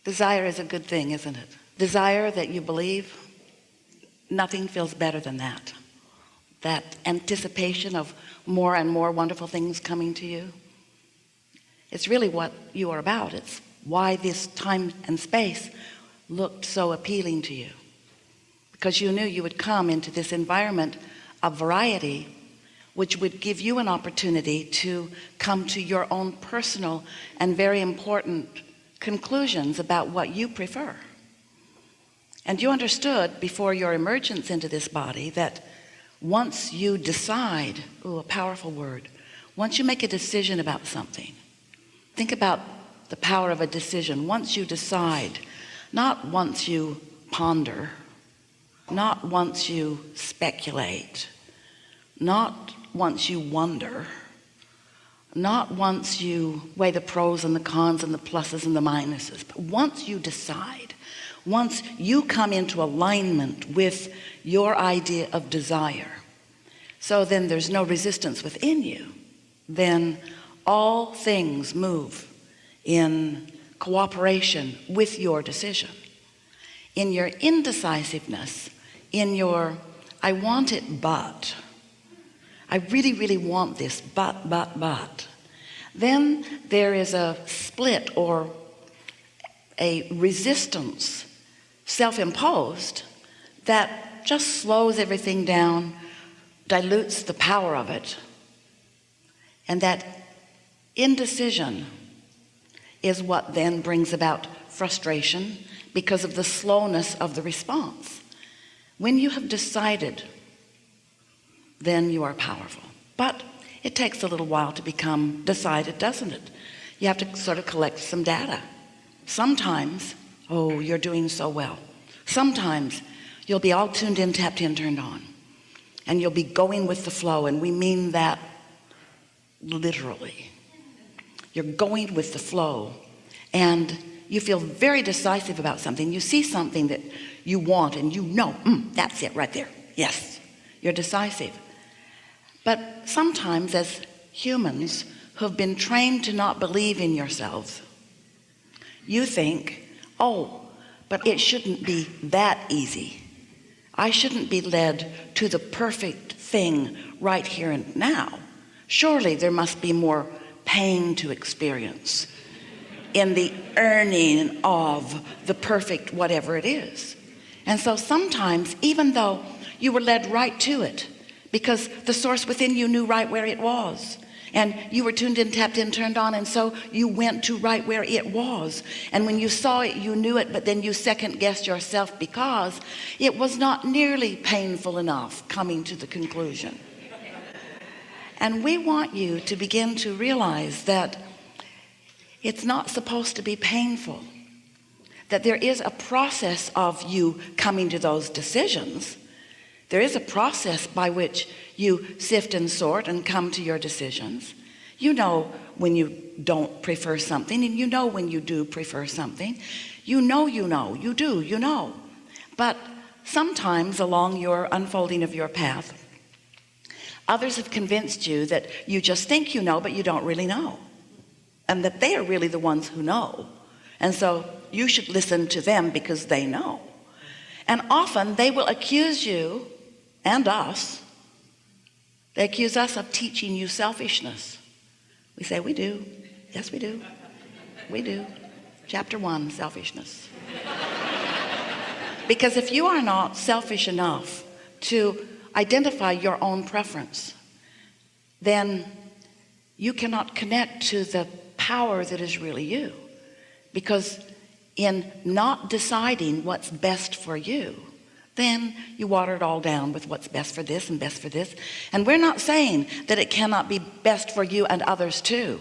Desire is a good thing, isn't it? Desire that you believe, nothing feels better than that. That anticipation of more and more wonderful things coming to you. It's really what you are about. It's why this time and space looked so appealing to you. Because you knew you would come into this environment of variety, which would give you an opportunity to come to your own personal and very important conclusions about what you prefer. And you understood before your emergence into this body that once you decide, a powerful word, once you make a decision about something, think about the power of a decision. Once you decide, not once you ponder, not once you speculate, not once you wonder, not once you weigh the pros and the cons and the pluses and the minuses, but once you decide, once you come into alignment with your idea of desire, so then there's no resistance within you, then all things move in cooperation with your decision. In your indecisiveness, in your I want it but, I really, really want this, but. Then there is a split or a resistance, self-imposed, that just slows everything down, dilutes the power of it. And that indecision is what then brings about frustration because of the slowness of the response. When you have decided, then you are powerful. But it takes a little while to become decided, doesn't it? You have to sort of collect some data. Sometimes, you're doing so well. Sometimes you'll be all tuned in, tapped in, turned on. And you'll be going with the flow, and we mean that literally. You're going with the flow, and you feel very decisive about something. You see something that you want, and you know, that's it right there. Yes, you're decisive. But sometimes as humans who've been trained to not believe in yourselves, you think, but it shouldn't be that easy. I shouldn't be led to the perfect thing right here and now. Surely there must be more pain to experience in the earning of the perfect whatever it is. And so sometimes, even though you were led right to it, because the source within you knew right where it was, and you were tuned in, tapped in, turned on, and so you went to right where it was. And when you saw it, you knew it, but then you second guessed yourself because it was not nearly painful enough coming to the conclusion. And we want you to begin to realize that it's not supposed to be painful, that there is a process of you coming to those decisions. There is a process by which you sift and sort and come to your decisions. You know when you don't prefer something, and you know when you do prefer something. You know. But sometimes along your unfolding of your path, others have convinced you that you just think you know, but you don't really know. And that they are really the ones who know. And so you should listen to them because they know. And often they will accuse you and us. They accuse us of teaching you selfishness. We say, we do. Yes, we do. We do. Chapter 1, selfishness. Because if you are not selfish enough to identify your own preference, then you cannot connect to the power that is really you. Because in not deciding what's best for you, then you water it all down with what's best for this and best for this. And we're not saying that it cannot be best for you and others too.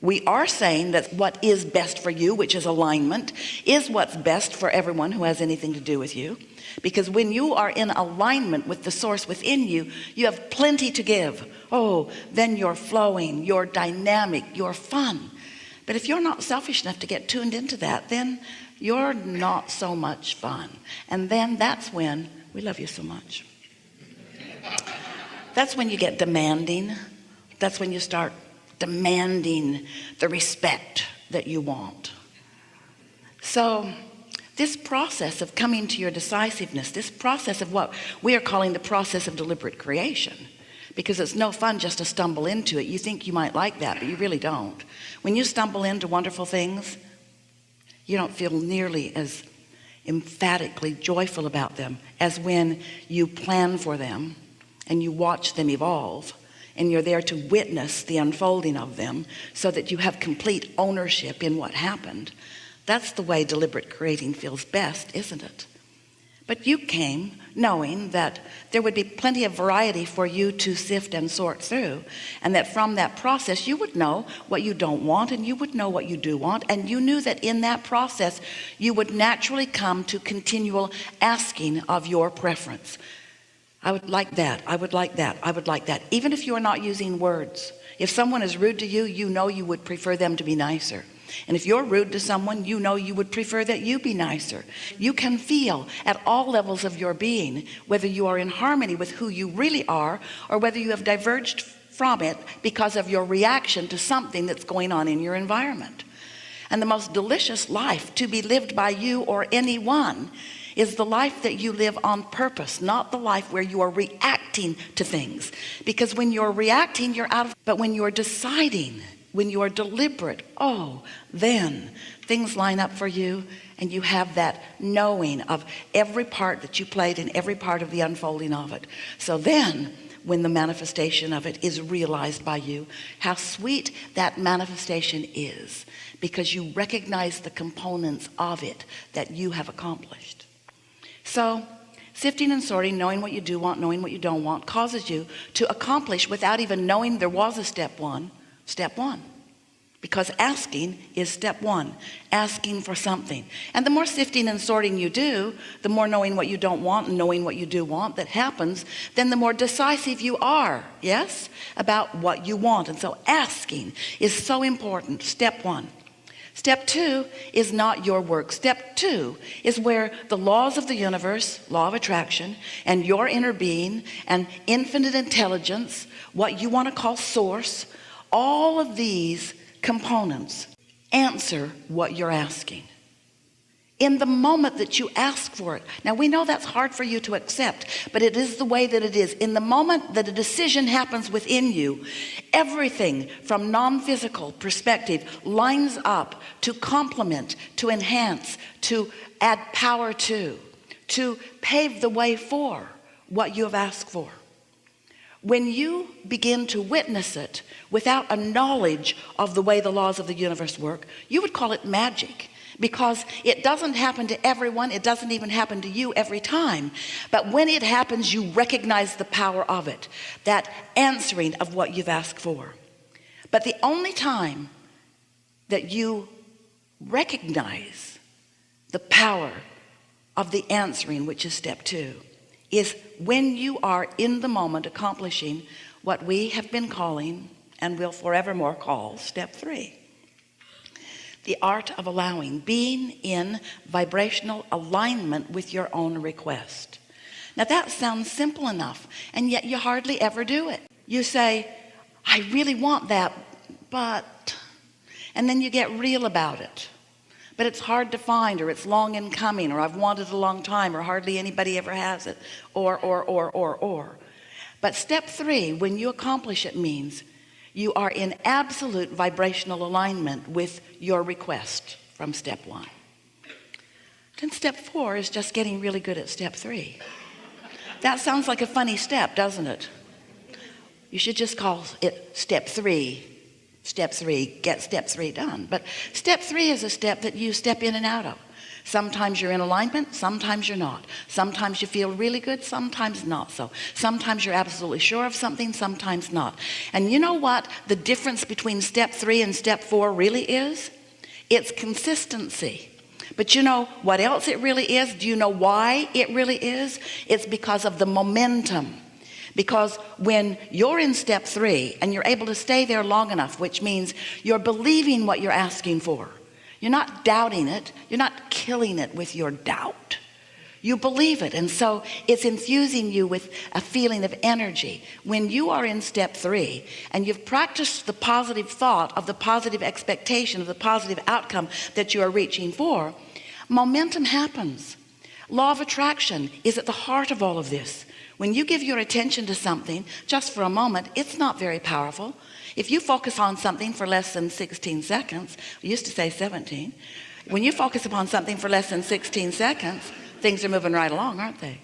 We are saying that what is best for you, which is alignment, is what's best for everyone who has anything to do with you. Because when you are in alignment with the source within you, you have plenty to give. Then you're flowing, you're dynamic, you're fun. But if you're not selfish enough to get tuned into that, then you're not so much fun. And then that's when, we love you so much. That's when you get demanding. That's when you start demanding the respect that you want. So this process of coming to your decisiveness, this process of what we are calling the process of deliberate creation, because it's no fun just to stumble into it. You think you might like that, but you really don't. When you stumble into wonderful things, you don't feel nearly as emphatically joyful about them as when you plan for them and you watch them evolve and you're there to witness the unfolding of them so that you have complete ownership in what happened. That's the way deliberate creating feels best, isn't it? But you came knowing that there would be plenty of variety for you to sift and sort through, and that from that process you would know what you don't want and you would know what you do want, and you knew that in that process you would naturally come to continual asking of your preference. I would like that, I would like that, I would like that. Even if you are not using words, if someone is rude to you, you know you would prefer them to be nicer. And if you're rude to someone, you know you would prefer that you be nicer. You can feel at all levels of your being whether you are in harmony with who you really are or whether you have diverged from it because of your reaction to something that's going on in your environment. And the most delicious life to be lived by you or anyone is the life that you live on purpose, not the life where you are reacting to things. Because when you're reacting, you're out of, but when you're deciding, when you are deliberate, then things line up for you and you have that knowing of every part that you played in every part of the unfolding of it. So then when the manifestation of it is realized by you, how sweet that manifestation is, because you recognize the components of it that you have accomplished. So sifting and sorting, knowing what you do want, knowing what you don't want, causes you to accomplish without even knowing there was a step one, because asking is step one, asking for something. And the more sifting and sorting you do, the more knowing what you don't want and knowing what you do want that happens, then the more decisive you are, yes, about what you want. And so asking is so important, step one. Step two is not your work. Step two is where the laws of the universe, law of attraction, and your inner being and infinite intelligence, what you want to call source, all of these components answer what you're asking in the moment that you ask for it. Now we know that's hard for you to accept, but it is the way that it is. In the moment that a decision happens within you, everything from non-physical perspective lines up to complement, to enhance, to add power to pave the way for what you have asked for. When you begin to witness it without a knowledge of the way the laws of the universe work, you would call it magic, because it doesn't happen to everyone. It doesn't even happen to you every time. But when it happens, you recognize the power of it, that answering of what you've asked for. But the only time that you recognize the power of the answering, which is step two, is when you are in the moment accomplishing what we have been calling and will forevermore call step three. The art of allowing, being in vibrational alignment with your own request. Now that sounds simple enough, and yet you hardly ever do it. You say, I really want that, but, and then you get real about it. But it's hard to find, or it's long in coming, or I've wanted it a long time, or hardly anybody ever has it, or. But step three, when you accomplish it, means you are in absolute vibrational alignment with your request from step one. Then step four is just getting really good at step three. That sounds like a funny step, doesn't it? You should just call it step three. Step three, get step three done. But step three is a step that you step in and out of. Sometimes you're in alignment, sometimes you're not. Sometimes you feel really good, sometimes not so. Sometimes you're absolutely sure of something, sometimes not. And you know what the difference between step three and step four really is? It's consistency. But you know what else it really is? Do you know why it really is? It's because of the momentum. Because when you're in step three and you're able to stay there long enough, which means you're believing what you're asking for, you're not doubting it, you're not killing it with your doubt, you believe it. And so it's infusing you with a feeling of energy. When you are in step three and you've practiced the positive thought of the positive expectation of the positive outcome that you are reaching for, Momentum happens. Law of attraction is at the heart of all of this. When you give your attention to something just for a moment, it's not very powerful. If you focus on something for less than 16 seconds, we used to say 17. When you focus upon something for less than 16 seconds, things are moving right along, aren't they?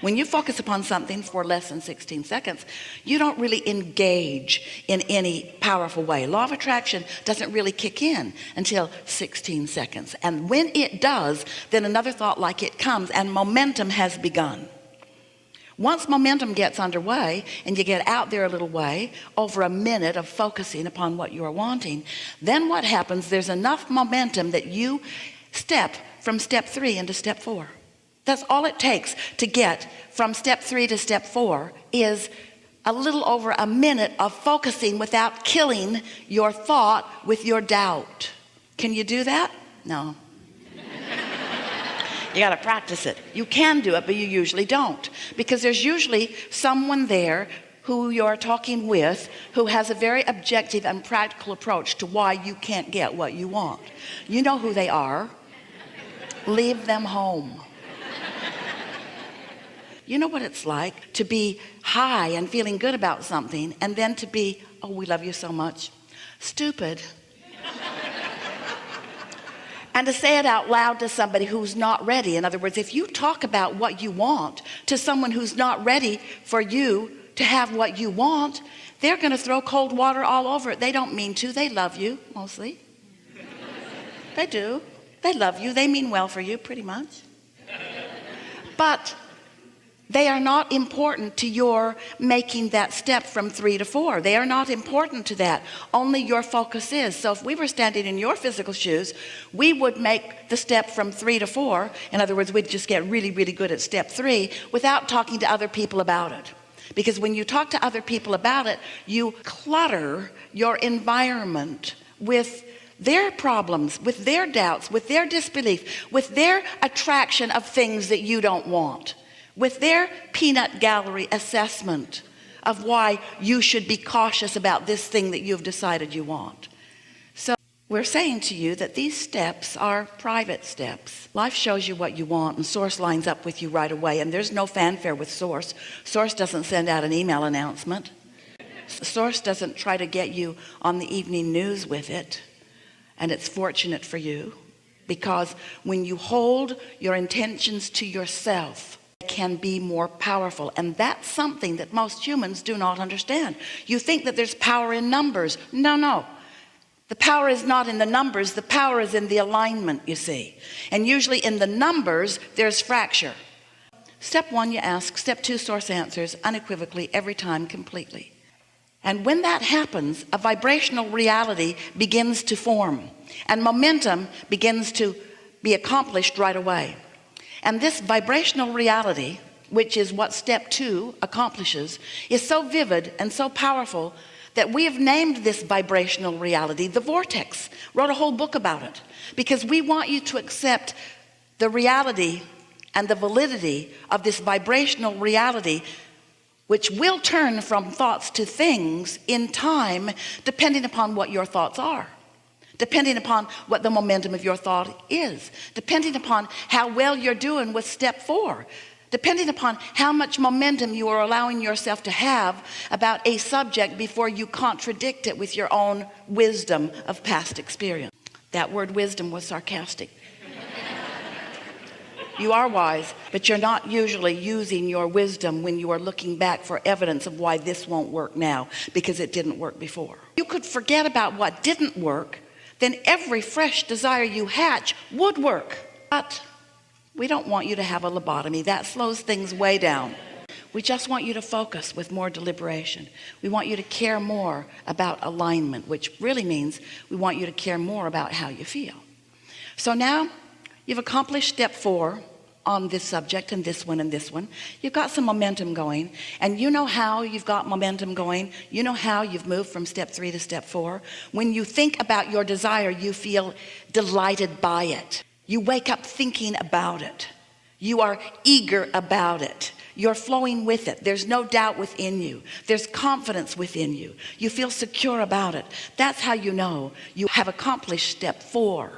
When you focus upon something for less than 16 seconds, you don't really engage in any powerful way. Law of attraction doesn't really kick in until 16 seconds. And when it does, then another thought like it comes, and momentum has begun. Once momentum gets underway and you get out there a little way, over a minute of focusing upon what you are wanting, then what happens, there's enough momentum that you step from step 3 into step 4. That's all it takes to get from step 3 to step 4 is a little over a minute of focusing without killing your thought with your doubt. Can you do that? No. You got to practice it. You can do it, but you usually don't, because there's usually someone there who you're talking with who has a very objective and practical approach to why you can't get what you want. You know who they are. Leave them home. You know what it's like to be high and feeling good about something, and then to be, oh, we love you so much, stupid. And to say it out loud to somebody who's not ready. In other words, if you talk about what you want to someone who's not ready for you to have what you want, they're going to throw cold water all over it. They don't mean to. They love you, mostly. They do. They love you. They mean well for you, pretty much. But they are not important to your making that step from 3 to 4. They are not important to that. Only your focus is. So if we were standing in your physical shoes, we would make the step from 3 to 4. In other words, we'd just get really, really good at step 3 without talking to other people about it. Because when you talk to other people about it, you clutter your environment with their problems, with their doubts, with their disbelief, with their attraction of things that you don't want, with their peanut gallery assessment of why you should be cautious about this thing that you've decided you want. So we're saying to you that these steps are private steps. Life shows you what you want, and Source lines up with you right away, and there's no fanfare with Source. Source doesn't send out an email announcement. Source doesn't try to get you on the evening news with it. And it's fortunate for you, because when you hold your intentions to yourself, can be more powerful. And that's something that most humans do not understand. You think that there's power in numbers. No. The power is not in the numbers. The power is in the alignment, you see. And usually in the numbers, there's fracture. Step 1, you ask. Step 2, Source answers unequivocally every time, completely. And when that happens, a vibrational reality begins to form, and momentum begins to be accomplished right away. And this vibrational reality, which is what step 2 accomplishes, is so vivid and so powerful that we have named this vibrational reality the vortex. Wrote a whole book about it, because we want you to accept the reality and the validity of this vibrational reality, which will turn from thoughts to things in time, depending upon what your thoughts are, depending upon what the momentum of your thought is, depending upon how well you're doing with step 4, depending upon how much momentum you are allowing yourself to have about a subject before you contradict it with your own wisdom of past experience. That word wisdom was sarcastic. You are wise, but you're not usually using your wisdom when you are looking back for evidence of why this won't work now, because it didn't work before. You could forget about what didn't work, then every fresh desire you hatch would work. But we don't want you to have a lobotomy. That slows things way down. We just want you to focus with more deliberation. We want you to care more about alignment, which really means we want you to care more about how you feel. So now you've accomplished step 4 on this subject, and this one and this one. You've got some momentum going, and you know how you've got momentum going. You know how you've moved from step 3 to step 4. When you think about your desire, you feel delighted by it. You wake up thinking about it. You are eager about it. You're flowing with it. There's no doubt within you. There's confidence within you. You feel secure about it. That's how you know you have accomplished step 4.